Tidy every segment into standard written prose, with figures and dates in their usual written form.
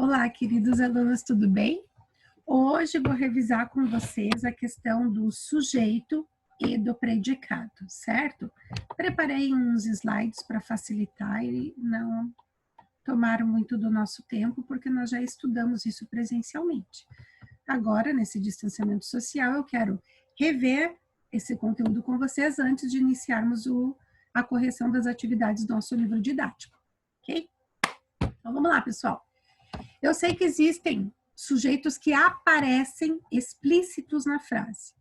Olá, queridos alunos, tudo bem? Hoje vou revisar com vocês a questão do sujeito e do predicado, certo? Preparei uns slides para facilitar e não tomar muito do nosso tempo, porque nós já estudamos isso presencialmente. Agora, nesse distanciamento social, eu quero rever esse conteúdo com vocês antes de iniciarmos a correção das atividades do nosso livro didático, ok? Então, vamos lá, pessoal. Eu sei que existem sujeitos que aparecem explícitos na frase.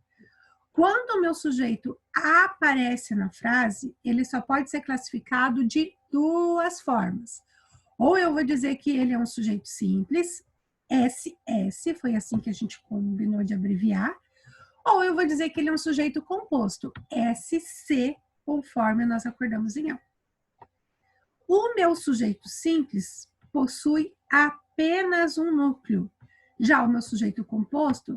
Quando o meu sujeito aparece na frase, ele só pode ser classificado de duas formas. Ou eu vou dizer que ele é um sujeito simples, SS, foi assim que a gente combinou de abreviar, ou eu vou dizer que ele é um sujeito composto, SC, conforme nós acordamos em aula. O meu sujeito simples possui apenas um núcleo. Já o meu sujeito composto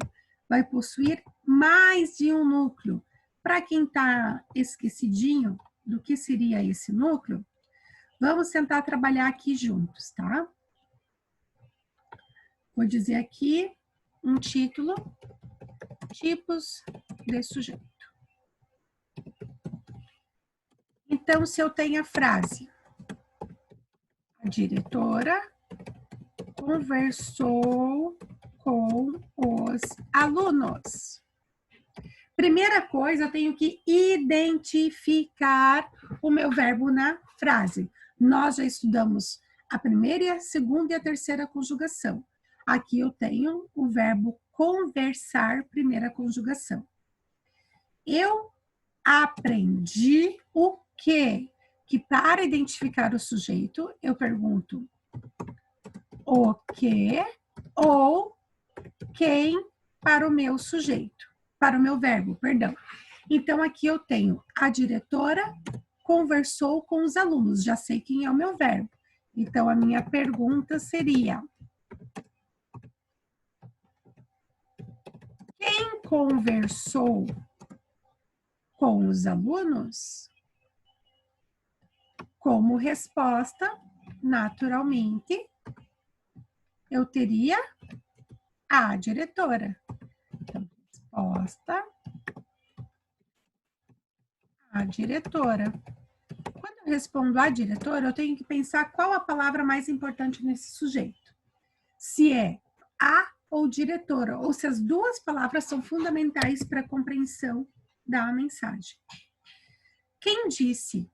vai possuir mais de um núcleo. Para quem está esquecidinho do que seria esse núcleo, vamos tentar trabalhar aqui juntos, tá? Vou dizer aqui um título, tipos de sujeito. Então, se eu tenho a frase, a diretora conversou com os alunos. Primeira coisa, eu tenho que identificar o meu verbo na frase. Nós já estudamos a primeira, a segunda e a terceira conjugação. Aqui eu tenho o verbo conversar, primeira conjugação. Eu aprendi o quê? Que para identificar o sujeito, eu pergunto o que ou quem para o meu sujeito, para o meu verbo, perdão. Então, aqui eu tenho a diretora conversou com os alunos, já sei quem é o meu verbo. Então, a minha pergunta seria: quem conversou com os alunos? Como resposta, naturalmente, eu teria a diretora. Então, resposta, a diretora. Quando eu respondo a diretora, eu tenho que pensar qual a palavra mais importante nesse sujeito. Se é a ou diretora, ou se as duas palavras são fundamentais para a compreensão da mensagem. Quem disse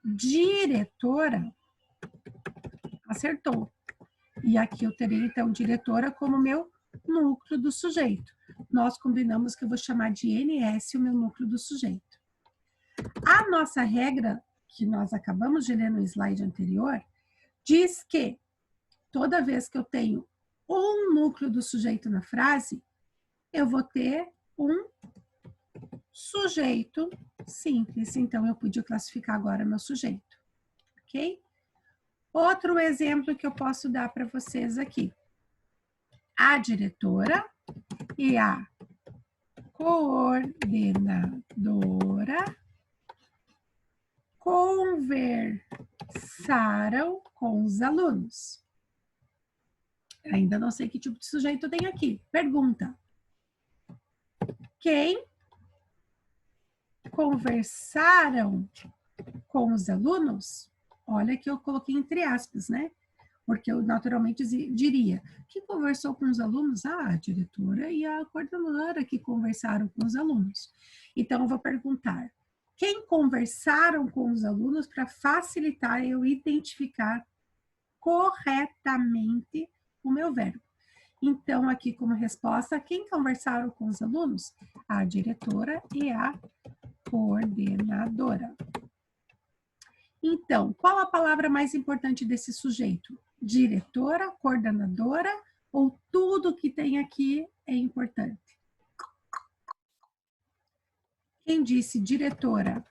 diretora, acertou. E aqui eu terei, então, diretora como meu núcleo do sujeito. Nós combinamos que eu vou chamar de NS o meu núcleo do sujeito. A nossa regra, que nós acabamos de ler no slide anterior, diz que toda vez que eu tenho um núcleo do sujeito na frase, eu vou ter um sujeito simples. Então, eu pude classificar agora meu sujeito, ok? Outro exemplo que eu posso dar para vocês aqui. A diretora e a coordenadora conversaram com os alunos. Ainda não sei que tipo de sujeito tem aqui. Pergunta. Quem conversaram com os alunos? Olha que eu coloquei entre aspas, né? Porque eu naturalmente diria, quem conversou com os alunos? Ah, a diretora e a coordenadora que conversaram com os alunos. Então, eu vou perguntar, quem conversaram com os alunos para facilitar eu identificar corretamente o meu verbo. Então, aqui como resposta, quem conversaram com os alunos? A diretora e a coordenadora. Então, qual a palavra mais importante desse sujeito? Diretora, coordenadora ou tudo que tem aqui é importante? Quem disse diretora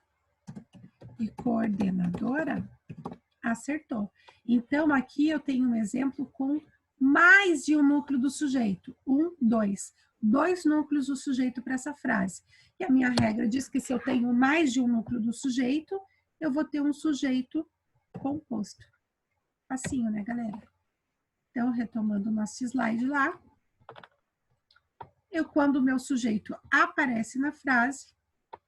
e coordenadora, acertou. Então, aqui eu tenho um exemplo com mais de um núcleo do sujeito. Dois núcleos do sujeito para essa frase. E a minha regra diz que se eu tenho mais de um núcleo do sujeito, eu vou ter um sujeito composto. Facinho, né, galera? Então, retomando o nosso slide lá, quando o meu sujeito aparece na frase,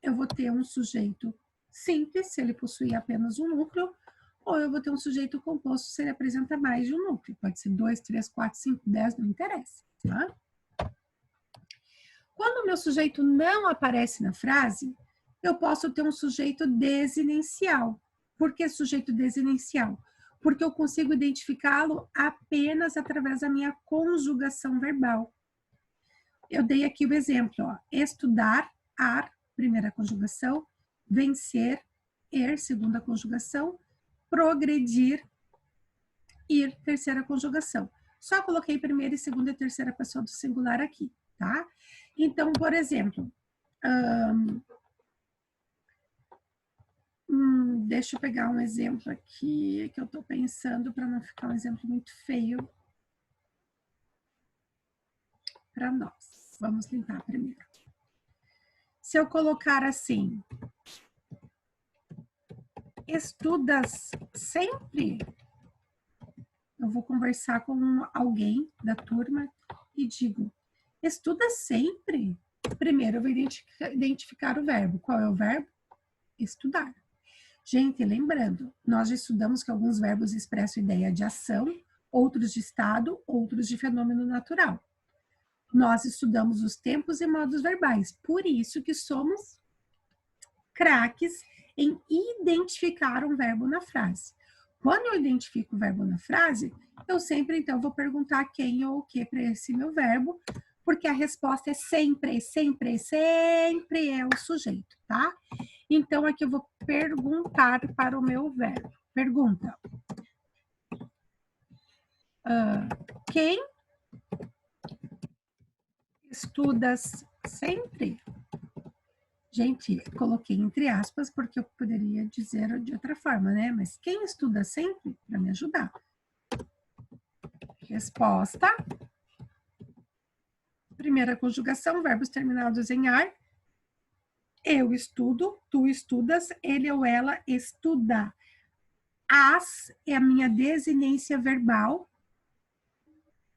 eu vou ter um sujeito simples, se ele possuir apenas um núcleo, ou eu vou ter um sujeito composto se ele apresenta mais de um núcleo. Pode ser 2, 3, 4, 5, 10, não interessa, tá? Quando o meu sujeito não aparece na frase, eu posso ter um sujeito desinencial. Por que sujeito desinencial? Porque eu consigo identificá-lo apenas através da minha conjugação verbal. Eu dei aqui o exemplo, ó, estudar, ar, primeira conjugação, vencer, segunda conjugação, progredir, ir, terceira conjugação. Só coloquei primeira, segunda e terceira pessoa do singular aqui, tá? Então, por exemplo, deixa eu pegar um exemplo aqui que eu tô pensando para não ficar um exemplo muito feio para nós. Vamos limpar primeiro. Se eu colocar assim, estudas sempre, eu vou conversar com alguém da turma e digo, estuda sempre? Primeiro eu vou identificar o verbo. Qual é o verbo? Estudar. Gente, lembrando, nós já estudamos que alguns verbos expressam ideia de ação, outros de estado, outros de fenômeno natural. Nós estudamos os tempos e modos verbais, por isso que somos craques em identificar um verbo na frase. Quando eu identifico o verbo na frase, eu sempre, então, vou perguntar quem ou o que para esse meu verbo, porque a resposta é sempre, sempre, sempre é o sujeito, tá? Então, aqui eu vou perguntar para o meu verbo. Pergunta. Quem estudas sempre? Gente, coloquei entre aspas porque eu poderia dizer de outra forma, né? Mas quem estuda sempre? Para me ajudar. Resposta. Primeira conjugação, verbos terminados em ar. Eu estudo, tu estudas, ele ou ela estuda. As é a minha desinência verbal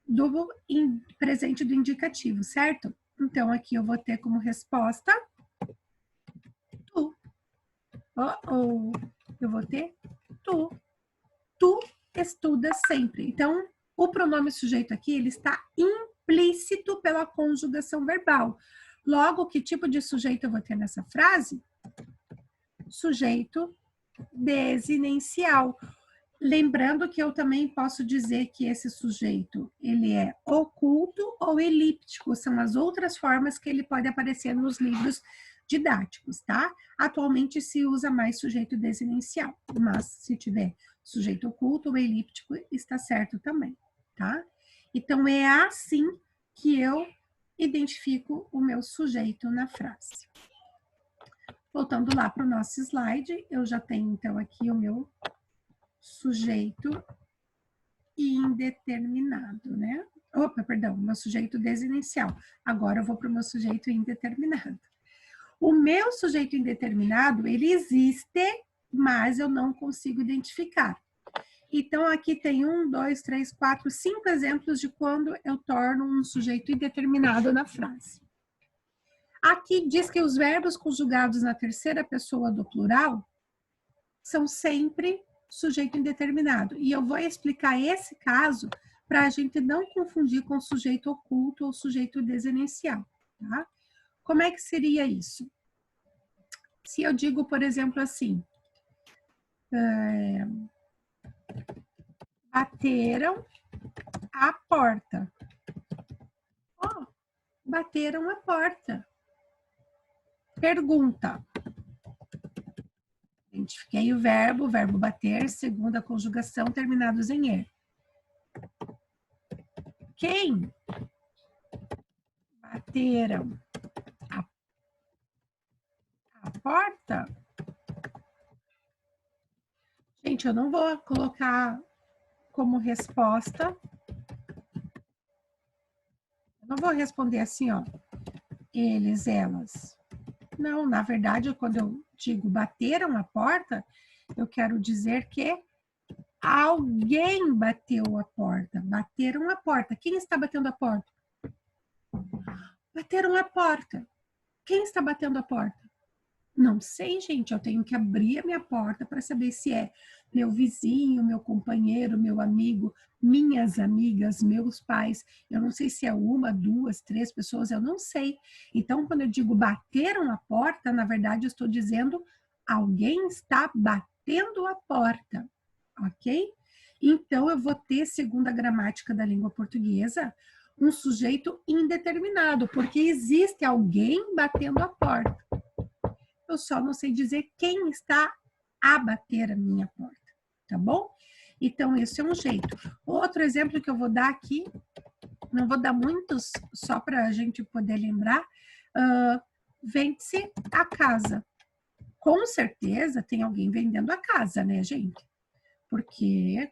do presente do indicativo, certo? Então, aqui eu vou ter como resposta tu. Eu vou ter tu. Tu estudas sempre. Então, o pronome sujeito aqui, ele está implícito pela conjugação verbal. Logo, que tipo de sujeito eu vou ter nessa frase? Sujeito desinencial. Lembrando que eu também posso dizer que esse sujeito, ele é oculto ou elíptico, são as outras formas que ele pode aparecer nos livros didáticos, tá? Atualmente se usa mais sujeito desinencial, mas se tiver sujeito oculto ou elíptico, está certo também, tá? Então, é assim que eu identifico o meu sujeito na frase. Voltando lá para o nosso slide, eu já tenho, então, aqui o meu sujeito indeterminado, né? Opa, perdão, meu sujeito desinencial. Agora eu vou para o meu sujeito indeterminado. O meu sujeito indeterminado, ele existe, mas eu não consigo identificar. Então, aqui tem 1, 2, 3, 4, 5 exemplos de quando eu torno um sujeito indeterminado na frase. Aqui diz que os verbos conjugados na terceira pessoa do plural são sempre sujeito indeterminado. E eu vou explicar esse caso para a gente não confundir com sujeito oculto ou sujeito desinencial, tá? Como é que seria isso? Se eu digo, por exemplo, assim, bateram a porta. Oh, bateram a porta. Pergunta. Identifiquei o verbo bater, segunda conjugação, terminados em er. Quem bateram a porta? Gente, eu não vou colocar como resposta. Eu não vou responder assim, ó. Eles, elas. Não, na verdade, quando eu digo bateram a porta, eu quero dizer que Alguém bateu a porta. Bateram a porta. Quem está batendo a porta? Bateram a porta. Quem está batendo a porta? Não sei, gente. Eu tenho que abrir a minha porta para saber se é meu vizinho, meu companheiro, meu amigo, minhas amigas, meus pais. Eu não sei se é uma, duas, três pessoas, eu não sei. Então, quando eu digo bateram a porta, na verdade, eu estou dizendo alguém está batendo a porta, ok? Então, eu vou ter, segundo a gramática da língua portuguesa, um sujeito indeterminado, porque existe alguém batendo a porta. Eu só não sei dizer quem está a bater a minha porta, tá bom? Então, esse é um jeito. Outro exemplo que eu vou dar aqui, não vou dar muitos, só para a gente poder lembrar, vende-se a casa. Com certeza tem alguém vendendo a casa, né, gente? Porque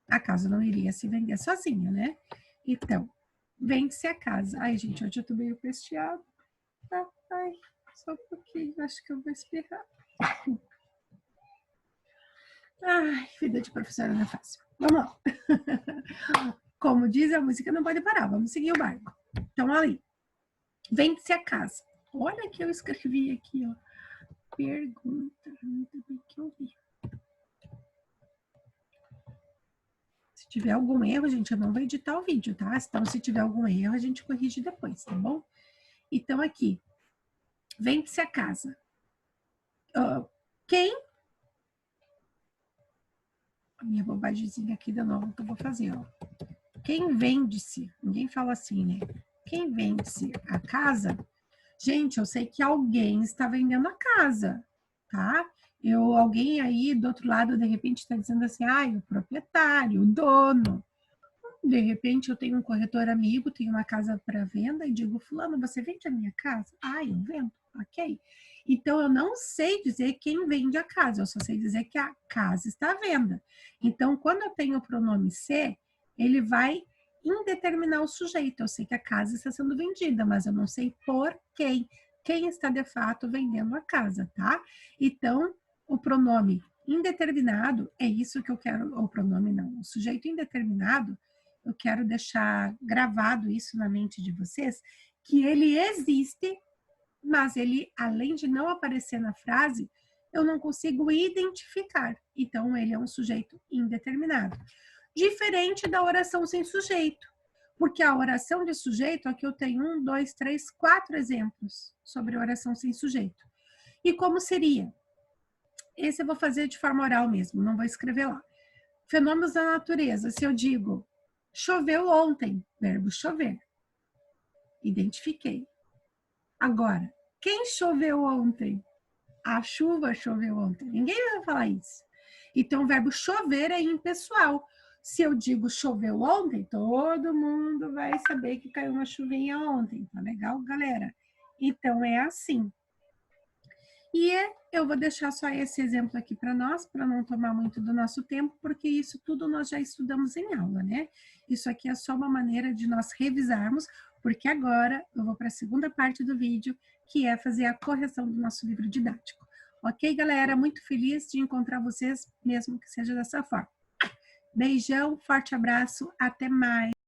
a casa não iria se vender sozinha, né? Então, vende-se a casa. Ai, gente, hoje eu tô meio pesteado. Ai, só um pouquinho, acho que eu vou espirrar. Ai, vida de professora não é fácil. Vamos lá. Como diz a música, não pode parar, vamos seguir o barco. Então, ali, vende-se a casa. Olha que eu escrevi aqui, ó. Pergunta, ainda bem que eu vi. Se tiver algum erro, gente, eu não vou editar o vídeo, tá? Então, se tiver algum erro, a gente corrige depois, tá bom? Então, aqui, vende-se a casa. Quem? A minha bobagemzinha aqui de novo que eu vou fazer, ó. Quem vende-se? Ninguém fala assim, né? Quem vende-se a casa? Gente, eu sei que alguém está vendendo a casa, tá? Alguém aí do outro lado, de repente, está dizendo assim, o proprietário, o dono. De repente, eu tenho um corretor amigo, tenho uma casa para venda e digo, fulano, você vende a minha casa? Eu vendo, ok. Então, eu não sei dizer quem vende a casa, eu só sei dizer que a casa está à venda. Então, quando eu tenho o pronome se, ele vai indeterminar o sujeito. Eu sei que a casa está sendo vendida, mas eu não sei por quem. Quem está, de fato, vendendo a casa, tá? Então, o pronome indeterminado, é isso que eu quero, o pronome não, o sujeito indeterminado, eu quero deixar gravado isso na mente de vocês, que ele existe, mas ele, além de não aparecer na frase, eu não consigo identificar. Então, ele é um sujeito indeterminado. Diferente da oração sem sujeito. Porque a oração de sujeito, aqui eu tenho 1, 2, 3, 4 exemplos sobre oração sem sujeito. E como seria? Esse eu vou fazer de forma oral mesmo, não vou escrever lá. Fenômenos da natureza. Se eu digo, choveu ontem, verbo chover. Identifiquei. Agora, quem choveu ontem? A chuva choveu ontem. Ninguém vai falar isso. Então, o verbo chover é impessoal. Se eu digo choveu ontem, todo mundo vai saber que caiu uma chuvinha ontem. Tá legal, galera? Então, é assim. E eu vou deixar só esse exemplo aqui para nós, para não tomar muito do nosso tempo, porque isso tudo nós já estudamos em aula, né? Isso aqui é só uma maneira de nós revisarmos, porque agora eu vou para a segunda parte do vídeo, que é fazer a correção do nosso livro didático. Ok, galera? Muito feliz de encontrar vocês, mesmo que seja dessa forma. Beijão, forte abraço, até mais!